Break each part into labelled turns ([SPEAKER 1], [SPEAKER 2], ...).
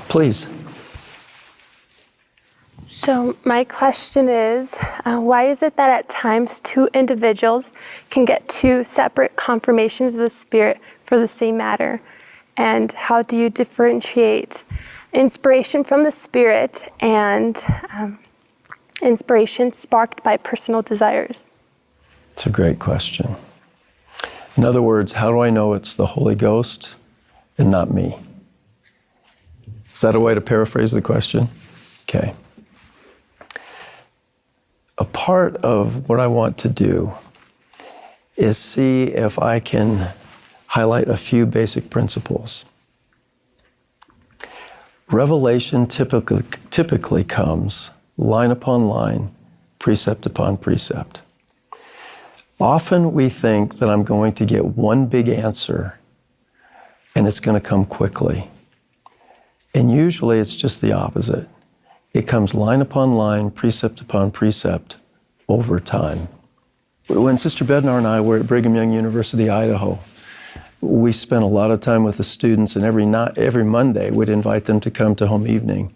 [SPEAKER 1] Please.
[SPEAKER 2] So my question is, why is it that at times two individuals can get two separate confirmations of the Spirit for the same matter? And how do you differentiate inspiration from the Spirit and inspiration sparked by personal desires?
[SPEAKER 1] It's a great question. In other words, how do I know it's the Holy Ghost and not me? Is that a way to paraphrase the question? Okay. A part of what I want to do is see if I can highlight a few basic principles. Revelation typically comes line upon line, precept upon precept. Often we think that I'm going to get one big answer and it's going to come quickly. And usually it's just the opposite. It comes line upon line, precept upon precept over time. When Sister Bednar and I were at Brigham Young University, Idaho, we spent a lot of time with the students, and every Monday we'd invite them to come to home evening.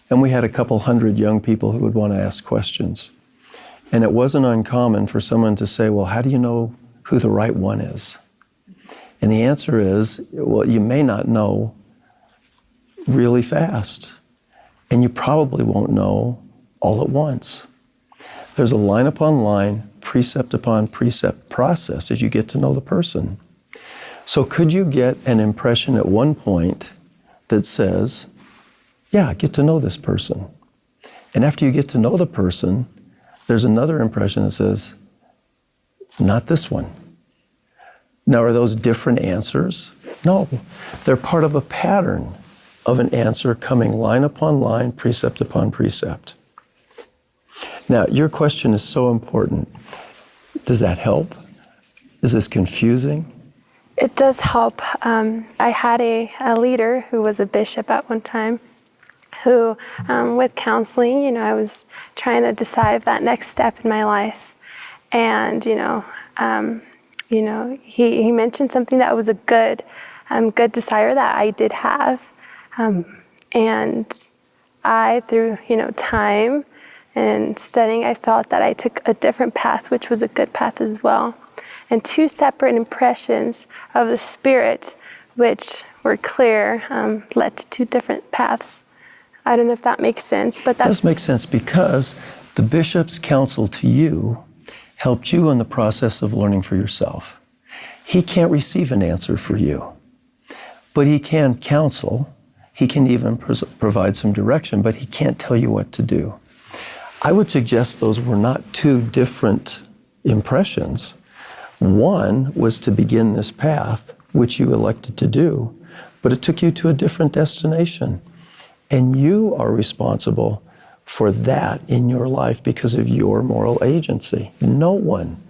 [SPEAKER 1] And we had a couple hundred young people who would want to ask questions. And it wasn't uncommon for someone to say, well, how do you know who the right one is? And the answer is, well, you may not know really fast. And you probably won't know all at once. There's a line upon line, precept upon precept process as you get to know the person. So could you get an impression at one point that says, yeah, get to know this person. And after you get to know the person, there's another impression that says, not this one. Now, are those different answers? No, they're part of a pattern of an answer coming line upon line, precept upon precept. Now, your question is so important. Does that help? Is this confusing?
[SPEAKER 2] It does help. I had a leader who was a bishop at one time who, with counseling, I was trying to decide that next step in my life. And, he mentioned something that was a good desire that I did have. And I, through, time and studying, I felt that I took a different path, which was a good path as well. And two separate impressions of the Spirit, which were clear, led to two different paths. I don't know if that makes sense, but that
[SPEAKER 1] does make sense, because the bishop's counsel to you helped you in the process of learning for yourself. He can't receive an answer for you, but he can counsel. He can even provide some direction, but he can't tell you what to do. I would suggest those were not two different impressions. One was to begin this path, which you elected to do, but it took you to a different destination. And you are responsible for that in your life because of your moral agency. No one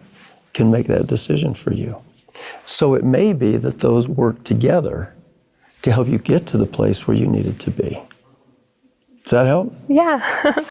[SPEAKER 1] can make that decision for you. So it may be that those work together to help you get to the place where you needed to be. Does that help?
[SPEAKER 2] Yeah.